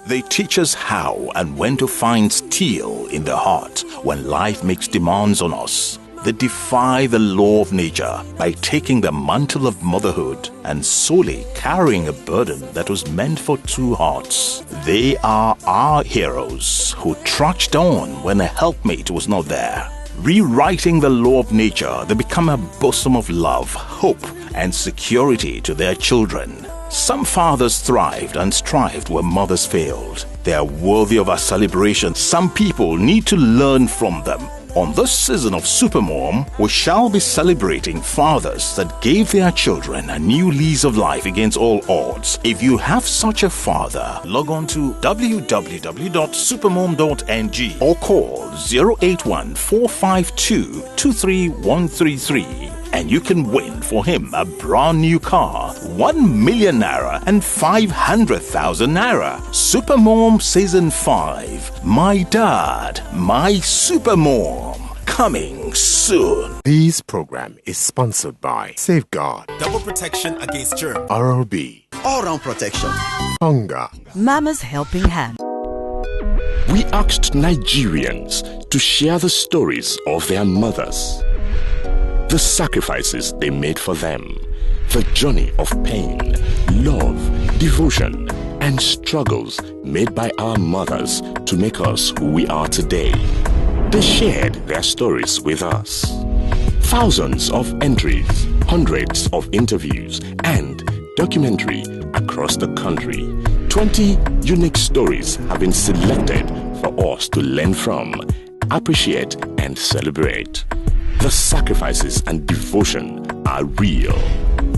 They teach us how and when to find steel in the heart when life makes demands on us. They defy the law of nature by taking the mantle of motherhood and solely carrying a burden that was meant for two hearts. They are our heroes who trudged on when a helpmate was not there. Rewriting the law of nature, they become a bosom of love, hope, and security to their children. Some fathers thrived and strived where mothers failed. They are worthy of our celebration. Some people need to learn from them. On this season of Supermom, we shall be celebrating fathers that gave their children a new lease of life against all odds. If you have such a father, log on to www.supermom.ng or call 081-452-23133 and you can win for him a brand new car, 1 million naira and 500,000 naira. Supermom Season 5. My Dad, My Supermom. Coming soon. This program is sponsored by Safeguard, double protection against germs, RLB, all-round protection, Hunger, Mama's Helping Hand. We asked Nigerians to share the stories of their mothers, the sacrifices they made for them, the journey of pain, love, devotion, and struggles made by our mothers to make us who we are today. They shared their stories with us. Thousands of entries, hundreds of interviews, and documentary across the country. 20 unique stories have been selected for us to learn from, appreciate, and celebrate. The sacrifices and devotion are real.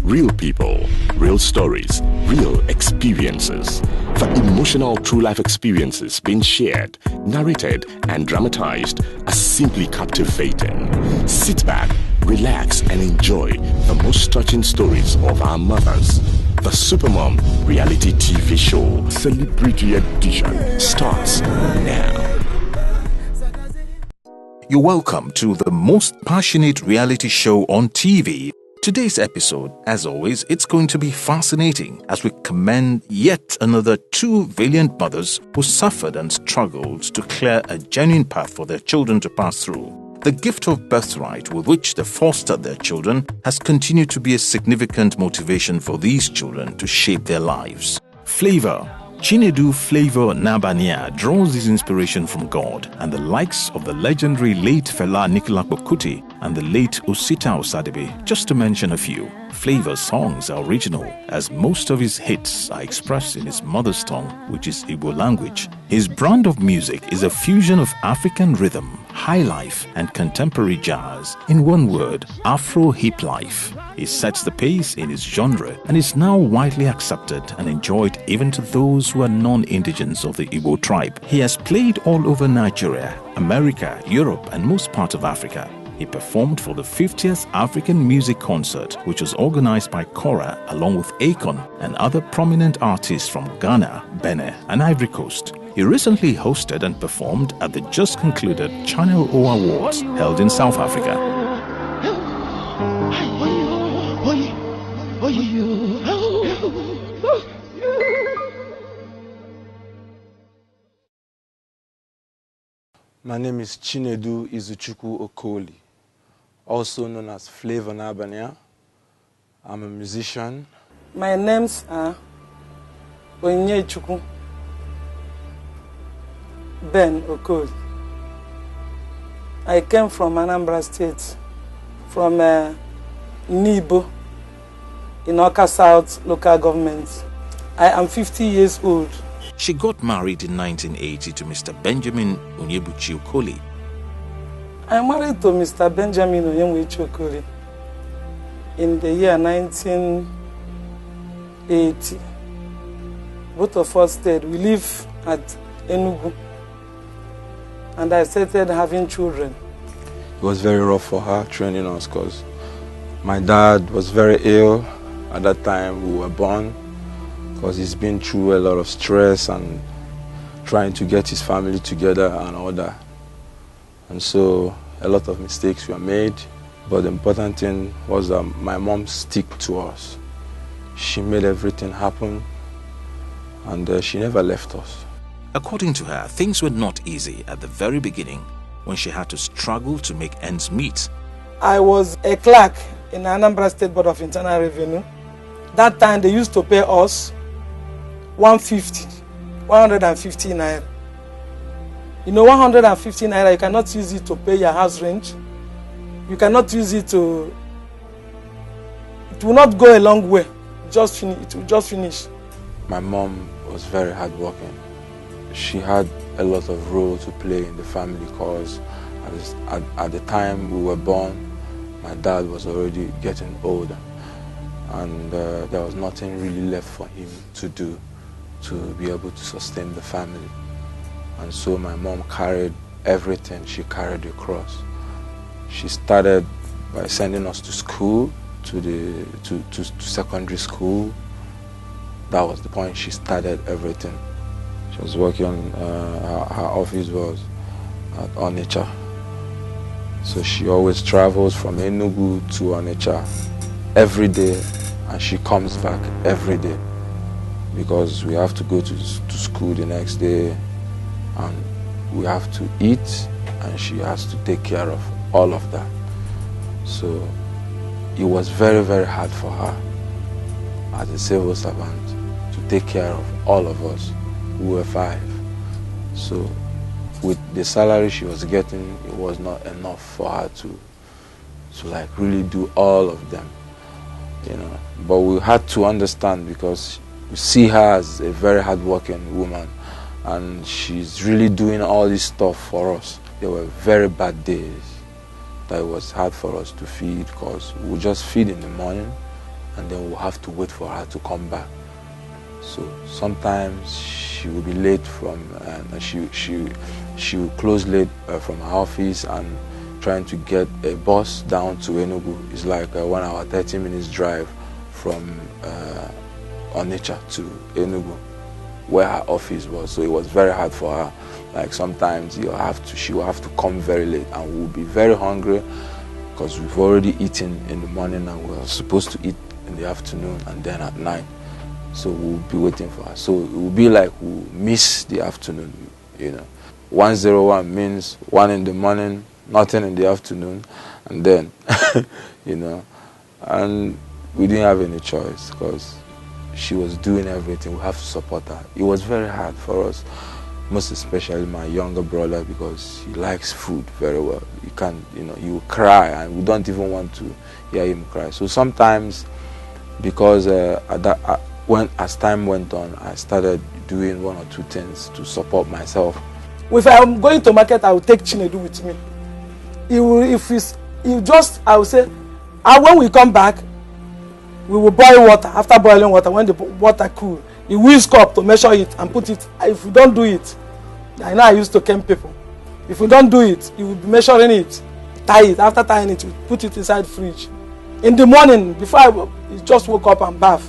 Real people, real stories, real experiences. The emotional true life experiences being shared, narrated, and dramatized are simply captivating. Sit back, relax, and enjoy the most touching stories of our mothers. The Supermom reality TV show Celebrity Edition starts now. You're welcome to the most passionate reality show on TV. Today's episode, as always, it's going to be fascinating as we commend yet another two valiant mothers who suffered and struggled to clear a genuine path for their children to pass through. The gift of birthright with which they fostered their children has continued to be a significant motivation for these children to shape their lives. Flavour. Chinedu Flavour Nabania draws his inspiration from God and the likes of the legendary late Fela Anikulapo Kuti and the late Osita Osadebe, just to mention a few. Flavour's songs are original, as most of his hits are expressed in his mother's tongue, which is Igbo language. His brand of music is a fusion of African rhythm, high life, and contemporary jazz. In one word, Afro-hip life. He sets the pace in his genre and is now widely accepted and enjoyed even to those who are non-indigents of the Igbo tribe. He has played all over Nigeria, America, Europe, and most parts of Africa. He performed for the 50th African Music Concert, which was organized by Kora along with Akon and other prominent artists from Ghana, Benin, and Ivory Coast. He recently hosted and performed at the just concluded Channel O Awards held in South Africa. My name is Chinedu Izuchukwu Okoli, also known as Flavour Nabania. I'm a musician. My names are Onyechukwu Ben Okoli. I came from Anambra State, from Nibo, in Oka South local government. I am 50 years old. She got married in 1980 to Mr. Benjamin Onyebuchi Okoli. I married to Mr. Benjamin Onyebuchi Okoli in the year 1980. Both of us stayed. We live at Enugu. And I started having children. It was very rough for her training us because my dad was very ill at that time we were born, because he's been through a lot of stress and trying to get his family together and all that. And so a lot of mistakes were made, but the important thing was that my mom stuck to us. She made everything happen, and she never left us. According to her, things were not easy at the very beginning when she had to struggle to make ends meet. I was a clerk in Anambra State Board of Internal Revenue. That time they used to pay us 150 naira. You know, 150 naira, you cannot use it to pay your house rent. You cannot use it to... It will not go a long way. It will just finish. My mom was very hardworking. She had a lot of role to play in the family because at the time we were born, my dad was already getting older, and there was nothing really left for him to do to be able to sustain the family. And so my mom carried everything. She carried the cross. She started by sending us to school, to secondary school. That was the point she started everything. She was working, her office was at Onitsha. So she always travels from Enugu to Onitsha every day, and she comes back every day because we have to go to school the next day, and we have to eat, and she has to take care of all of that. So it was very, very hard for her as a civil servant to take care of all of us. We were 5. So with the salary she was getting, it was not enough for her to like really do all of them, you know. But we had to understand because we see her as a very hardworking woman, and she's really doing all this stuff for us. There were very bad days that it was hard for us to feed because we would just feed in the morning and then we'll have to wait for her to come back. So sometimes she would be late from, she would close late from her office, and trying to get a bus down to Enugu is like a 1 hour, 30 minutes drive from Onitsha to Enugu, where her office was. So it was very hard for her. Like sometimes she will have to come very late, and we'll be very hungry because we've already eaten in the morning and we're supposed to eat in the afternoon and then at night. So we'll be waiting for her. So it will be like we'll miss the afternoon, you know. 101 means 1 in the morning, nothing in the afternoon, and then, you know. And we didn't have any choice because she was doing everything. We have to support her. It was very hard for us, most especially my younger brother, because he likes food very well. You can't, you know, he will cry, and we don't even want to hear him cry. So sometimes, because as time went on, I started doing 1 or 2 things to support myself. If I'm going to market, I will take Chinedu with me. I will say, when we come back, we will boil water. After boiling water, when the water cool, he whisk up to measure it and put it. If we don't do it, I know I used to camp people. If we don't do it, he will be measuring it, tie it. After tying it, we put it inside the fridge. In the morning, before he just woke up and bath,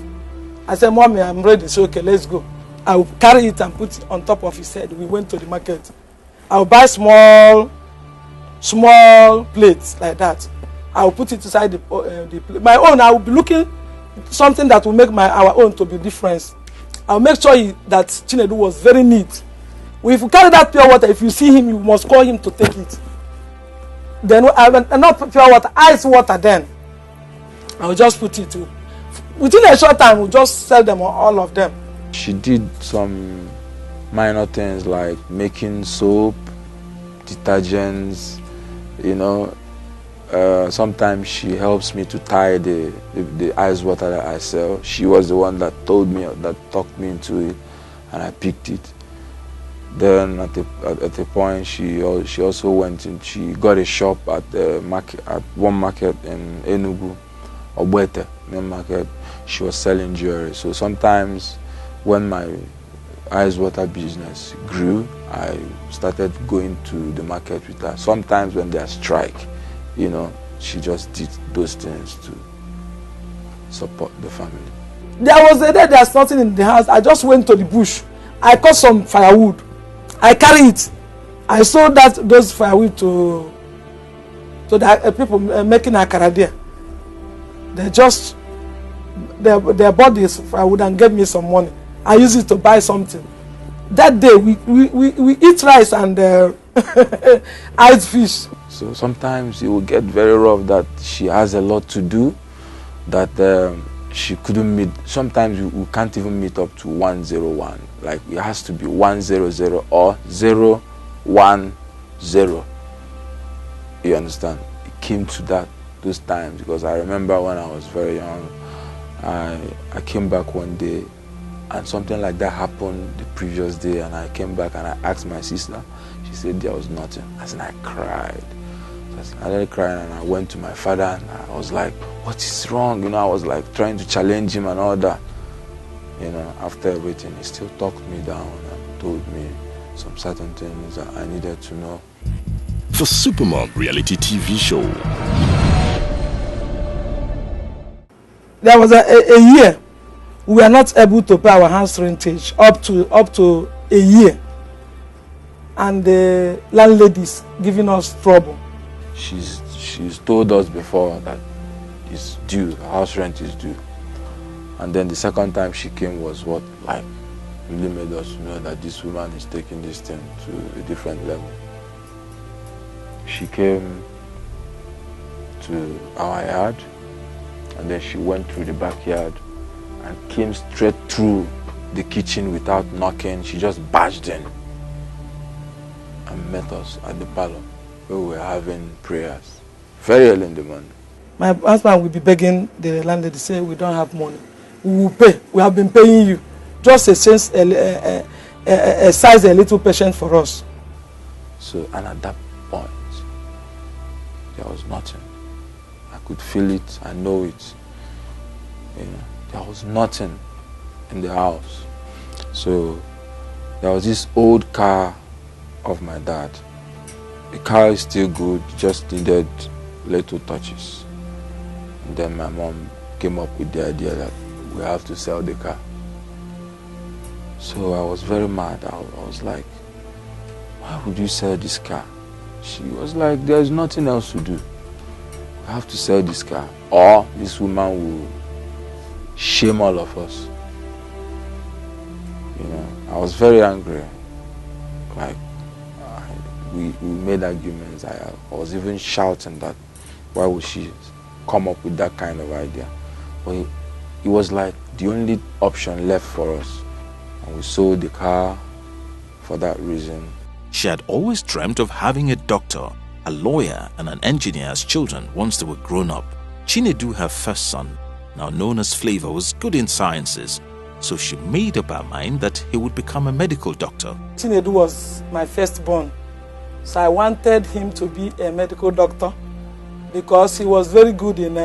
I said, "Mommy, I'm ready." So okay, let's go. I will carry it and put it on top of his head. We went to the market. I will buy small plates like that. I will put it inside the plate. My own, I will be looking something that will make our own to be different. I will make sure that Chinedu was very neat. If you carry that pure water, if you see him, you must call him to take it. Then, not pure water, ice water then. I will just put it. Within a short time, we'll just sell them, all of them. She did some minor things like making soap, detergents, you know. Sometimes she helps me to tie the ice water that I sell. She was the one that told me, that talked me into it, and I picked it. Then at a point, she also went and she got a shop at one market in Enugu, Obwete main market. She was selling jewelry. So sometimes when my ice water business grew, I started going to the market with her. Sometimes when there's strike, you know, she just did those things to support the family. There was a day there's nothing in the house. I just went to the bush. I cut some firewood. I carry it. I sold those firewood to the people making akara there. They bought this firewood and gave me some money. I use it to buy something. That day we eat rice and ice fish. So sometimes it will get very rough that she has a lot to do, that she couldn't meet. Sometimes we can't even meet up to 101. Like it has to be 100 or 010. You understand? It came to those times because I remember when I was very young, I came back one day and something like that happened the previous day, and I came back and I asked my sister. She said there was nothing. I cried. I started crying and I went to my father and I was like, what is wrong? You know, I was like trying to challenge him and all that. You know, after everything, he still talked me down and told me some certain things that I needed to know. The Supermom reality TV show. There was a year we were not able to pay our house rentage up to a year, and the landlady's giving us trouble. She's told us before that it's due, house rent is due, and then the second time she came was what like really made us know that this woman is taking this thing to a different level. She came to our yard and then she went through the backyard and came straight through the kitchen without knocking. She just barged in and met us at the parlor where we were having prayers very early in the morning. My husband will be begging the landlady, say we don't have money. We will pay. We have been paying you. Just exercise a little patience for us. So, and at that point, there was nothing. I could feel it, I know it. You know, there was nothing in the house. So there was this old car of my dad. The car is still good, just needed little touches. And then my mom came up with the idea that we have to sell the car. So I was very mad. I was like, why would you sell this car? She was like, there's nothing else to do. We have to sell this car, or this woman will shame all of us. You know, I was very angry. Like, we made arguments. I was even shouting that, why would she come up with that kind of idea? But it was like the only option left for us. And we sold the car for that reason. She had always dreamt of having a doctor, a lawyer and an engineer as children once they were grown up. Chinedu, her first son, now known as Flavour, was good in sciences, so she made up her mind that he would become a medical doctor. Chinedu was my firstborn, so I wanted him to be a medical doctor because he was very good in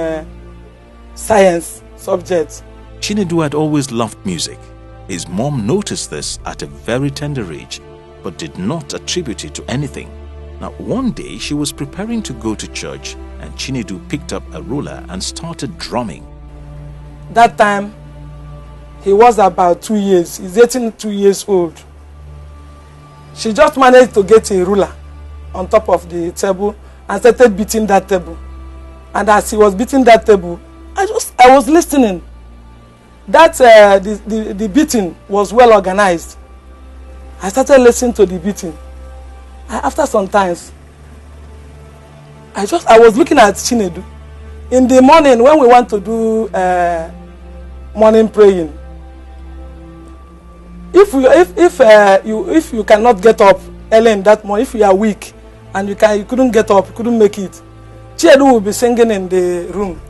science subjects. Chinedu had always loved music. His mom noticed this at a very tender age, but did not attribute it to anything. Now, one day she was preparing to go to church and Chinedu picked up a ruler and started drumming. That time, he was about 2 years. He's 82 years old. She just managed to get a ruler on top of the table and started beating that table. And as he was beating that table, I was listening. That the beating was well organized. I started listening to the beating. After some times, I was looking at Chinedu. In the morning, when we want to do morning praying, if you cannot get up early in that morning, if you are weak and you couldn't get up, you couldn't make it, Chinedu will be singing in the room.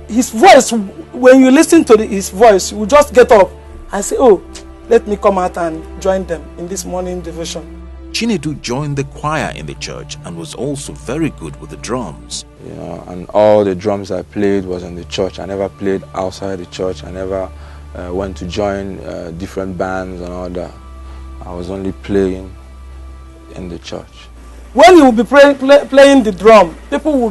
His voice, when you listen to his voice, you will just get up and say, oh, let me come out and join them in this morning devotion. Chinedu joined the choir in the church and was also very good with the drums. You know, and all the drums I played was in the church. I never played outside the church. I never went to join different bands and all that. I was only playing in the church. When you will be playing the drum, people will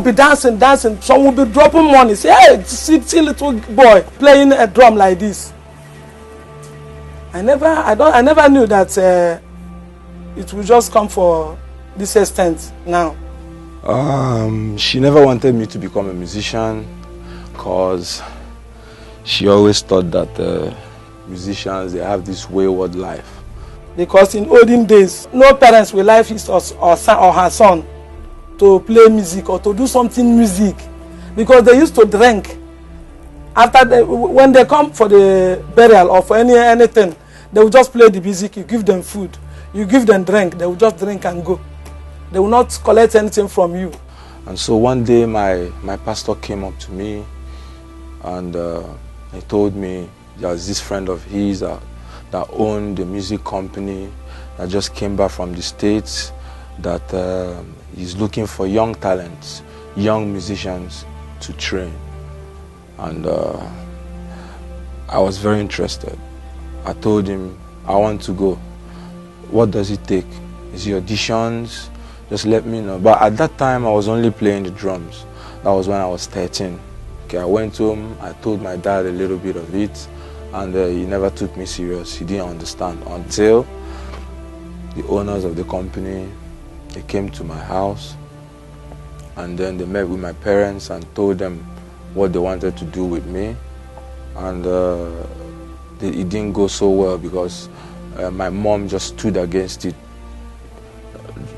be dancing. Some will be dropping money. Say, hey, see little boy playing a drum like this. I never knew that it would just come for this extent now. She never wanted me to become a musician because she always thought that musicians, they have this wayward life. Because in olden days, no parents will allow his or son or her son to play music or to do something music, because they used to drink. After when they come for the burial or for anything, they will just play the music. You give them food, you give them drink, they will just drink and go. They will not collect anything from you. And so one day my pastor came up to me and he told me there's this friend of his that owned a music company that just came back from the States, that he's looking for young talents, young musicians to train. And I was very interested. I told him, I want to go. What does it take? Is it auditions? Just let me know. But at that time, I was only playing the drums. That was when I was 13. Okay, I went home, I told my dad a little bit of it, and he never took me serious. He didn't understand until the owners of the company, they came to my house, and then they met with my parents and told them what they wanted to do with me. And it didn't go so well because my mom just stood against it.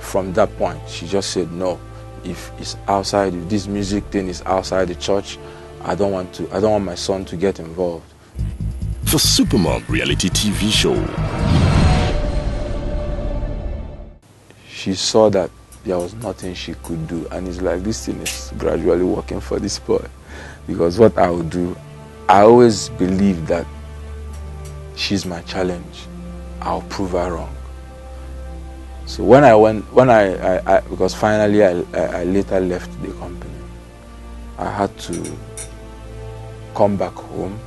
From that point, she just said, no, if it's outside, if this music thing is outside the church, I don't want my son to get involved. The Supermom reality TV show. She saw that there was nothing she could do, and it's like, this thing is gradually working for this boy. Because what I would do, I always believe that she's my challenge. I'll prove her wrong. So when because finally I later left the company, I had to come back home.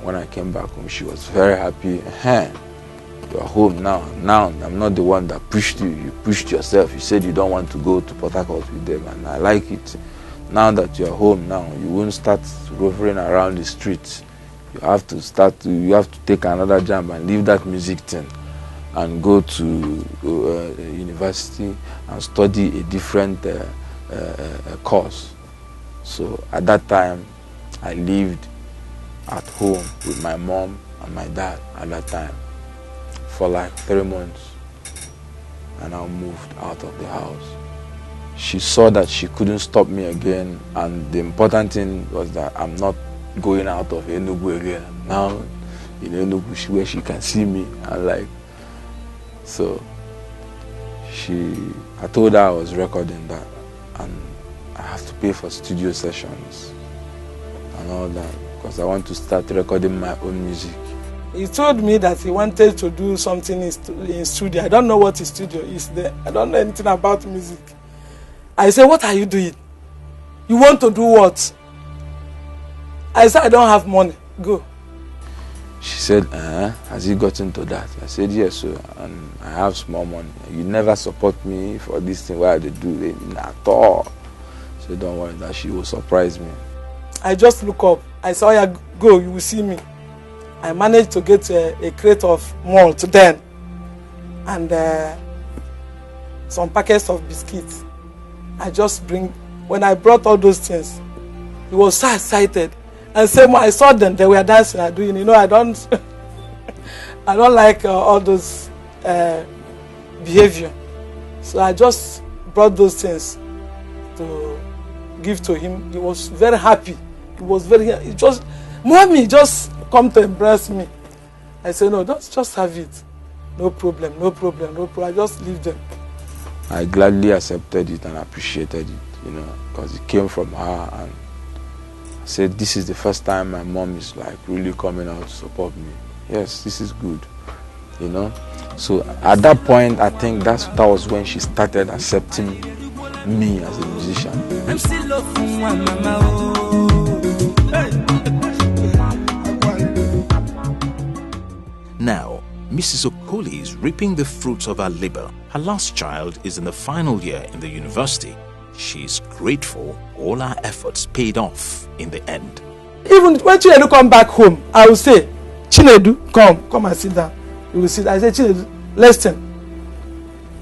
When I came back home, she was very happy. You're home now. Now I'm not the one that pushed you. You pushed yourself. You said you don't want to go to Port Harcourt with them, and I like it. Now that you're home now, you won't start roving around the streets. You have to take another jump and leave that music thing and go to university and study a different course. So at that time, I lived at home with my mom and my dad at that time for like 3 months, and I moved out of the house. She saw that she couldn't stop me again, and the important thing was that I'm not going out of Enugu again. Now in Enugu where she can see me, and like, so I told her I was recording that and I have to pay for studio sessions and all that because I want to start recording my own music. He told me that he wanted to do something in studio. I don't know what his studio is there. I don't know anything about music. I said, what are you doing? You want to do what? I said, I don't have money. Go. She said, has he gotten to that? I said, yes, sir, and I have small money. You never support me for this thing. Why they do it at all? So don't worry, that she will surprise me. I just look up. I saw her go, you will see me. I managed to get a crate of malt then and some packets of biscuits. I just when I brought all those things, he was so excited. And same when I saw them, they were dancing and doing, I don't I don't like all those behavior. So I just brought those things to give to him. He was very happy. Mommy, just come to embrace me. I said, no, just have it. No problem. I just leave them. I gladly accepted it and appreciated it, because it came from her, and I said, this is the first time my mom is like really coming out to support me. Yes, this is good, So at that point, I think that was when she started accepting me as a musician. I'm still loving my mama. Now, Mrs. Okoli is reaping the fruits of her labor. Her last child is in the final year in the university. She's grateful all her efforts paid off in the end. Even when Chinedu come back home, I will say, Chinedu, come and sit down. You will sit. I say, Chinedu, listen.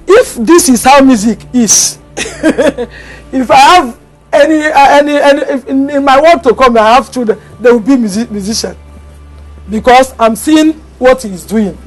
If this is how music is, if I have any if in my work to come, I have children, they will be musician. because I'm seeing what he's doing.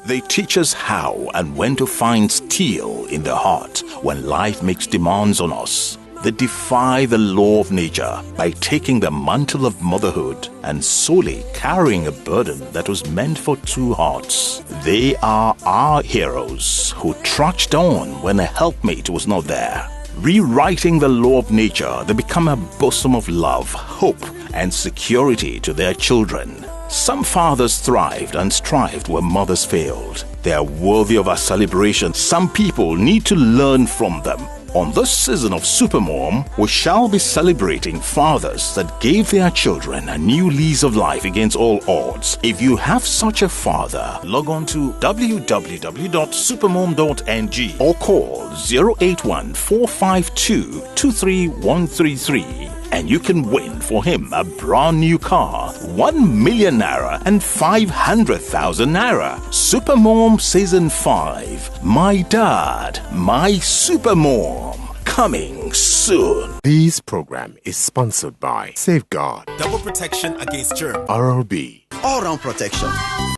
They teach us how and when to find steel in the heart when life makes demands on us. They defy the law of nature by taking the mantle of motherhood and solely carrying a burden that was meant for two hearts. They are our heroes who trudged on when a helpmate was not there. Rewriting the law of nature, they become a bosom of love, hope, and security to their children. Some fathers thrived and strived where mothers failed. They are worthy of our celebration. Some people need to learn from them. On this season of Supermom, we shall be celebrating fathers that gave their children a new lease of life against all odds. If you have such a father, log on to www.supermom.ng or call 081-452-23133 and you can win for him a brand new car, 1 million naira and 500,000 naira. Supermom Season 5. My Dad, My Supermom. Coming soon. This program is sponsored by Safeguard, Double protection against germ. RLB, All-round protection.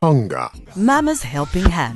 Hunger. Mama's Helping Hand.